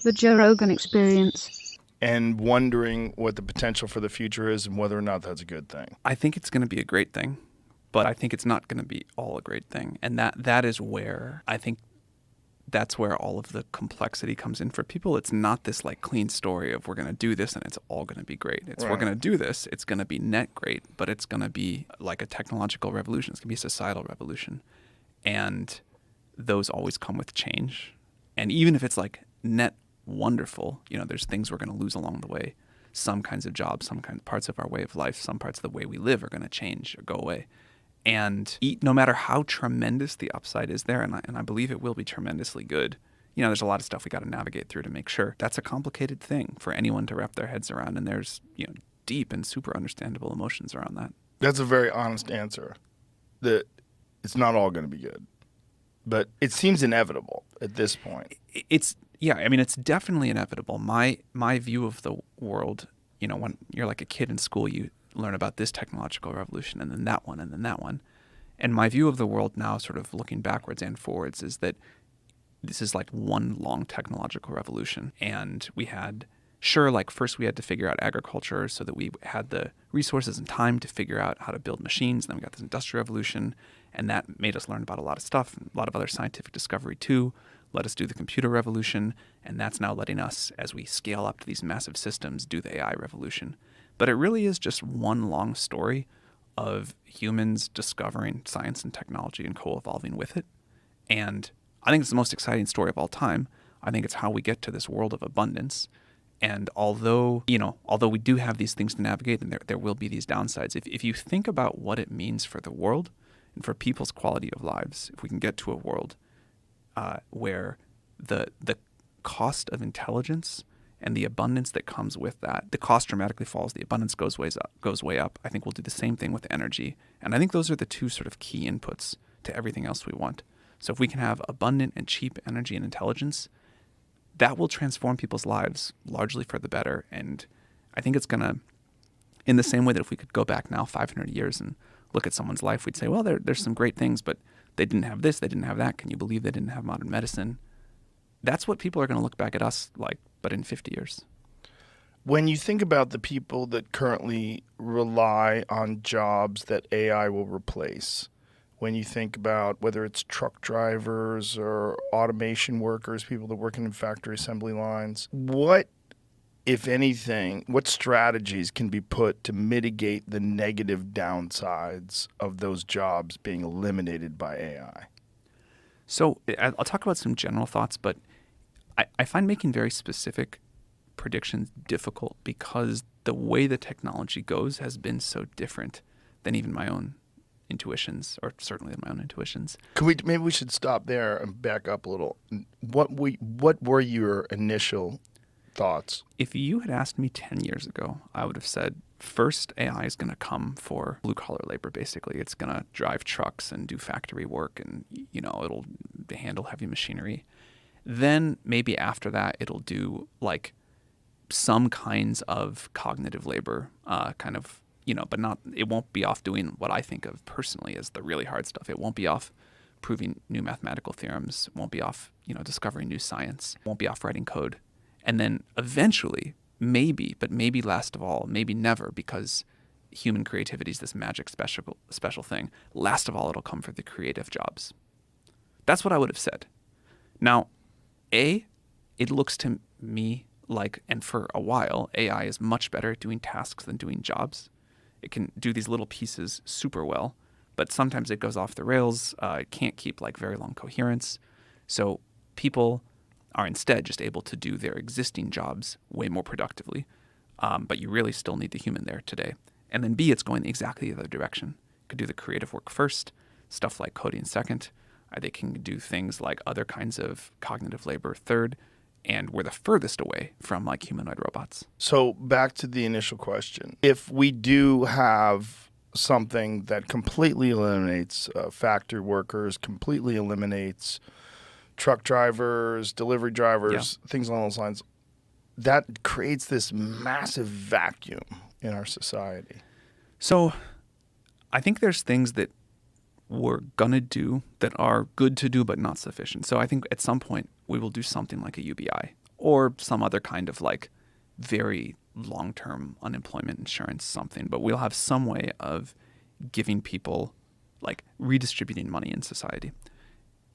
The Joe Rogan Experience. and wondering what the potential for the future is and whether or not that's a good thing. I think it's going to be a great thing, but I think it's not going to be all a great thing. And that is where I think that's where all of the complexity comes in for people. It's not this like clean story of we're going to do this and it's all going to be great. It's we're Right. going to do this, it's going to be net great, but it's going to be like a technological revolution. It's going to be a societal revolution. And those always come with change. And even if it's like net wonderful, there's things we're going to lose along the way. Some kinds of jobs, some kind parts of our way of life, some parts of the way we live are going to change or go away. And no matter how tremendous the upside is there, and I believe it will be tremendously good, there's a lot of stuff we got to navigate through to make sure. That's a complicated thing for anyone to wrap their heads around, and there's deep and super understandable emotions around that. That's a very honest answer. That it's not all going to be good, but it seems inevitable at this point. It's definitely inevitable. My view of the world, when you're like a kid in school, you learn about this technological revolution and then that one and then that one. And my view of the world now, sort of looking backwards and forwards, is that this is like one long technological revolution. And we had, first we had to figure out agriculture so that we had the resources and time to figure out how to build machines. Then we got this industrial revolution, and that made us learn about a lot of stuff, a lot of other scientific discovery too. Let us do the computer revolution, and that's now letting us, as we scale up to these massive systems, do the AI revolution. But it really is just one long story of humans discovering science and technology and co-evolving with it. And I think it's the most exciting story of all time. I think it's how we get to this world of abundance. And although we do have these things to navigate, and there will be these downsides, if you think about what it means for the world and for people's quality of lives, if we can get to a world where the cost of intelligence and the abundance that comes with that, the cost dramatically falls, the abundance goes way up. I think we'll do the same thing with energy. And I think those are the two sort of key inputs to everything else we want. So if we can have abundant and cheap energy and intelligence, that will transform people's lives largely for the better. And I think it's going to, in the same way that if we could go back now 500 years and look at someone's life, we'd say, well, there's some great things, but they didn't have this, they didn't have that. Can you believe they didn't have modern medicine? That's what people are going to look back at us like, but in 50 years. When you think about the people that currently rely on jobs that AI will replace, when you think about whether it's truck drivers or automation workers, people that work in factory assembly lines, what, if anything, what strategies can be put to mitigate the negative downsides of those jobs being eliminated by AI? So I'll talk about some general thoughts, but I find making very specific predictions difficult because the way the technology goes has been so different than even my own intuitions, or certainly my own intuitions. Maybe we should stop there and back up a little. What were your initial thoughts? If you had asked me 10 years ago, I would have said, first, AI is going to come for blue-collar labor, basically. It's going to drive trucks and do factory work, and it'll handle heavy machinery. Then maybe after that, it'll do like some kinds of cognitive labor, but not. It won't be off doing what I think of personally as the really hard stuff. It won't be off proving new mathematical theorems. It won't be off, discovering new science. It won't be off writing code. And then eventually, maybe last of all, maybe never, because human creativity is this magic special thing. Last of all, it'll come for the creative jobs. That's what I would have said. Now, it looks to me like, and for a while, AI is much better at doing tasks than doing jobs. It can do these little pieces super well, but sometimes it goes off the rails. It can't keep like very long coherence. So people are instead just able to do their existing jobs way more productively. But you really still need the human there today. And then B, it's going exactly the other direction. It could do the creative work first, stuff like coding second. They can do things like other kinds of cognitive labor third. And we're the furthest away from like humanoid robots. So back to the initial question. If we do have something that completely eliminates factory workers, completely eliminates truck drivers, delivery drivers, things along those lines, that creates this massive vacuum in our society. So I think there's things that we're going to do that are good to do but not sufficient. So I think at some point we will do something like a UBI, or some other kind of like very long-term unemployment insurance something. But we'll have some way of giving people, like redistributing money in society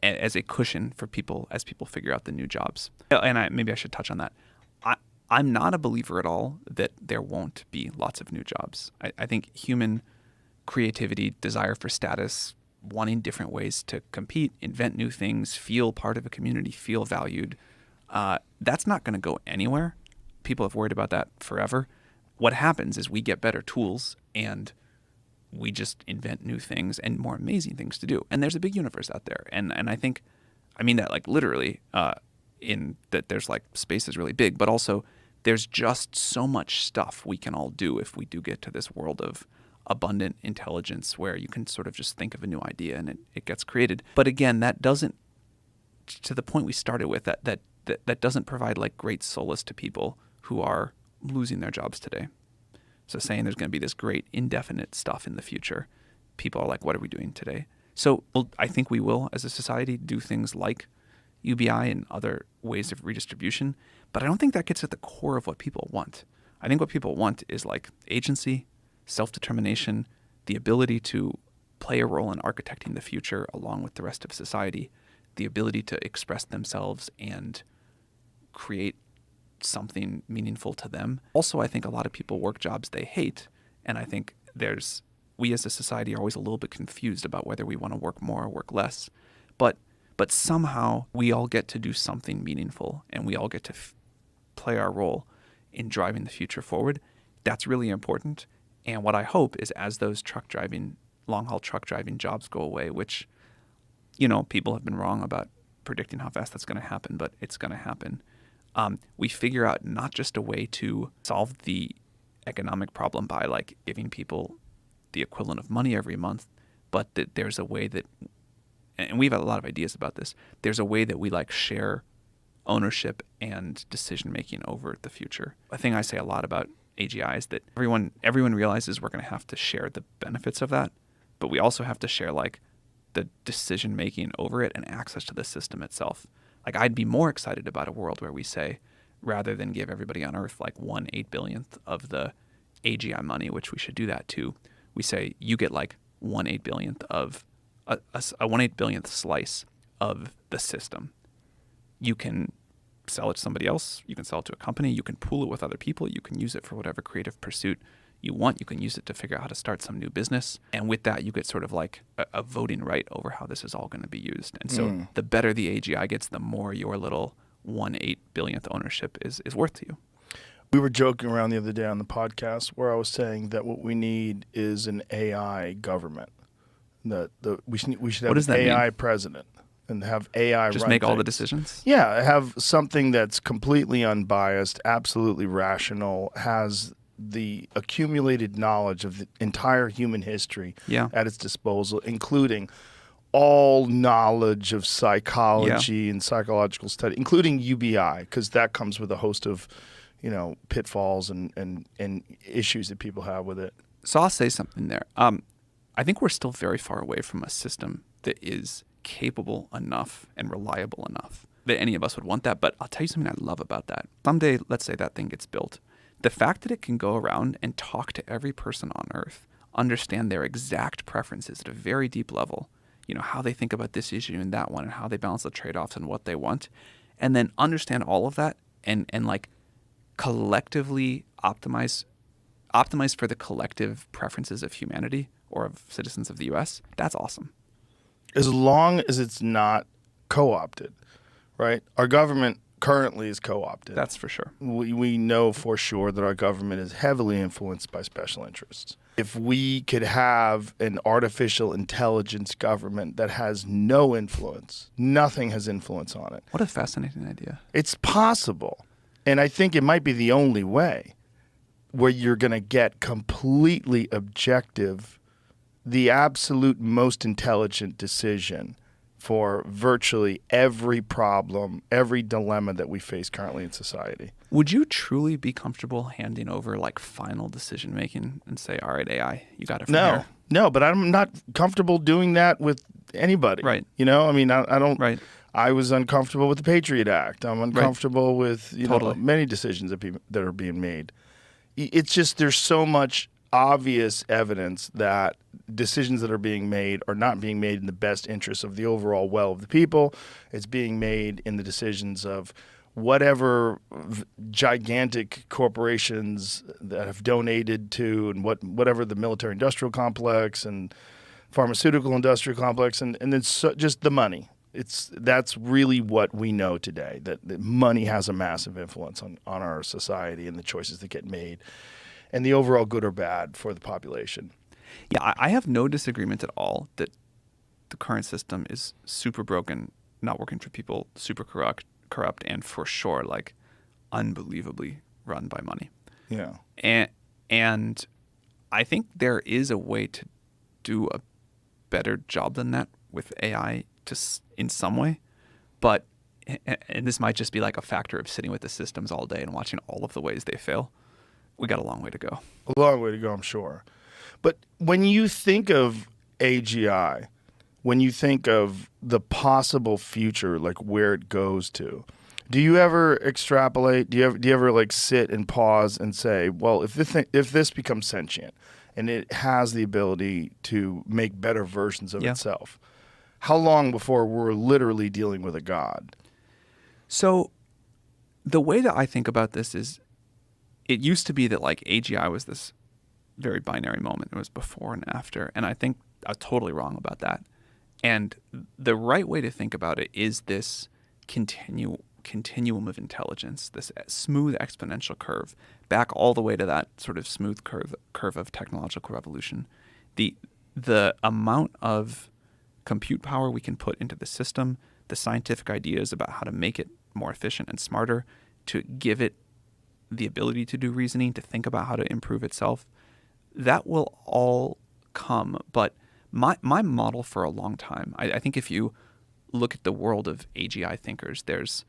as a cushion for people as people figure out the new jobs. And maybe I should touch on that. I'm not a believer at all that there won't be lots of new jobs. I think human creativity, desire for status, wanting different ways to compete, invent new things, feel part of a community, feel valued, that's not going to go anywhere. People have worried about that forever. What happens is we get better tools and we just invent new things and more amazing things to do. And there's a big universe out there. And I think, I mean that like literally, in that there's like space is really big, but also there's just so much stuff we can all do if we do get to this world of abundant intelligence where you can sort of just think of a new idea and it gets created. But again, that doesn't, to the point we started with, that doesn't provide like great solace to people who are losing their jobs today. So saying there's going to be this great indefinite stuff in the future, people are like, what are we doing today? So I think we will, as a society, do things like UBI and other ways of redistribution, but I don't think that gets at the core of what people want. I think what people want is like agency, self-determination, the ability to play a role in architecting the future along with the rest of society, the ability to express themselves and create something meaningful to them. Also, I think a lot of people work jobs they hate, and I think we as a society are always a little bit confused about whether we want to work more or work less. But somehow we all get to do something meaningful, and we all get to play our role in driving the future forward. That's really important. And what I hope is as those long-haul truck driving jobs go away, which, people have been wrong about predicting how fast that's going to happen, but it's going to happen. We figure out not just a way to solve the economic problem by like giving people the equivalent of money every month, but that there's a way that, and we have a lot of ideas about this, there's a way that we like share ownership and decision making over the future. A thing I say a lot about AGI is that everyone realizes we're going to have to share the benefits of that, but we also have to share like the decision making over it and access to the system itself. Like I'd be more excited about a world where we say, rather than give everybody on Earth like 1/8 billionth of the AGI money, which we should do that too, we say you get like 1/8 billionth of a 1/8 billionth slice of the system. You can sell it to somebody else. You can sell it to a company. You can pool it with other people. You can use it for whatever creative pursuit you want. You can use it to figure out how to start some new business. And with that, you get sort of like a voting right over how this is all going to be used. And so the better the AGI gets, the more your little 1/8 billionth ownership is worth to you. We were joking around the other day on the podcast where I was saying that what we need is an AI government. We should have an AI president and have AI just run make all things. the decisions. Yeah, have something that's completely unbiased, absolutely rational, has the accumulated knowledge of the entire human history at its disposal, including all knowledge of psychology and psychological study, including UBI, because that comes with a host of pitfalls and issues that people have with it. So I'll say something there. I think we're still very far away from a system that is capable enough and reliable enough that any of us would want that. But I'll tell you something I love about that. Someday, let's say that thing gets built. The fact that it can go around and talk to every person on Earth, understand their exact preferences at a very deep level, how they think about this issue and that one and how they balance the trade-offs and what they want, and then understand all of that and like collectively optimize for the collective preferences of humanity or of citizens of the U.S., that's awesome. As long as it's not co-opted, right? Our government currently is co-opted. That's for sure. We know for sure that our government is heavily influenced by special interests. If we could have an artificial intelligence government that has no influence, nothing has influence on it. What a fascinating idea. It's possible. And I think it might be the only way where you're going to get completely objective, the absolute most intelligent decision for virtually every problem, every dilemma that we face currently in society. Would you truly be comfortable handing over like final decision making and say, all right, AI, you got it from here? No, but I'm not comfortable doing that with anybody. Right. I mean, I don't. Right. I was uncomfortable with the Patriot Act. I'm uncomfortable with Totally. many decisions that are being made. It's just there's so much obvious evidence that decisions that are being made are not being made in the best interest of the overall well of the people. It's being made in the decisions of whatever gigantic corporations that have donated to and whatever the military industrial complex and pharmaceutical industrial complex and then just the money. That's really what we know today, that money has a massive influence on our society and the choices that get made and the overall good or bad for the population. Yeah, I have no disagreement at all that the current system is super broken, not working for people, super corrupt, and for sure, like, unbelievably run by money. Yeah. And I think there is a way to do a better job than that with AI in some way, but and this might just be like a factor of sitting with the systems all day and watching all of the ways they fail. We got a long way to go. A long way to go, I'm sure. But when you think of AGI, when you think of the possible future, like where it goes to, do you ever extrapolate? Do you ever like sit and pause and say, well, if this becomes sentient and it has the ability to make better versions of itself, how long before we're literally dealing with a god? So the way that I think about this is, it used to be that like AGI was this very binary moment. It was before and after. And I think I was totally wrong about that. And the right way to think about it is this continuum of intelligence, this smooth exponential curve, back all the way to that sort of smooth curve of technological revolution. The amount of compute power we can put into the system, the scientific ideas about how to make it more efficient and smarter, to give it the ability to do reasoning, to think about how to improve itself, that will all come. But my model for a long time, I think if you look at the world of AGI thinkers, there's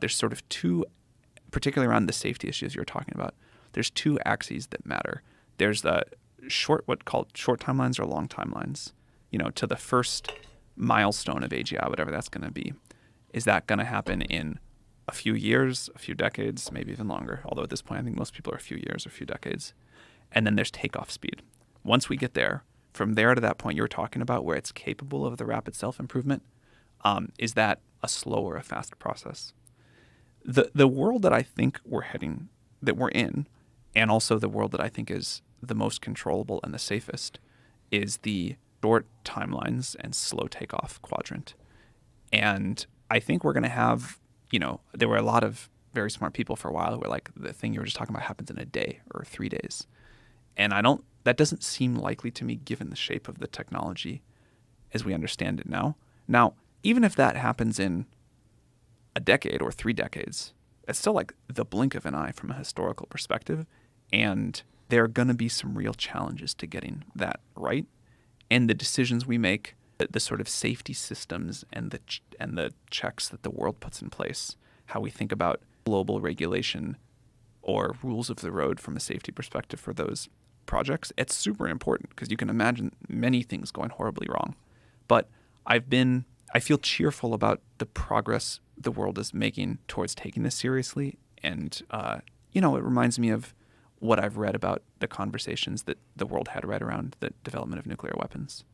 sort of two, particularly around the safety issues you're talking about, there's two axes that matter. There's the what called short timelines or long timelines, to the first milestone of AGI, whatever that's going to be. Is that going to happen in a few years, a few decades, maybe even longer? Although at this point, I think most people are a few years or a few decades. And then there's takeoff speed. Once we get there, from there to that point you were talking about where it's capable of the rapid self-improvement, is that a slow or a fast process? The world that I think we're in, and also the world that I think is the most controllable and the safest, is the short timelines and slow takeoff quadrant. And I think we're going to have, there were a lot of very smart people for a while who were like, the thing you were just talking about happens in a day or 3 days. And that doesn't seem likely to me given the shape of the technology as we understand it now. Now, even if that happens in a decade or 3 decades, it's still like the blink of an eye from a historical perspective. And there are going to be some real challenges to getting that right. And the decisions we make, the sort of safety systems and the checks that the world puts in place, how we think about global regulation or rules of the road from a safety perspective for those projects, it's super important because you can imagine many things going horribly wrong. But I feel cheerful about the progress the world is making towards taking this seriously. And, it reminds me of what I've read about the conversations that the world had right around the development of nuclear weapons.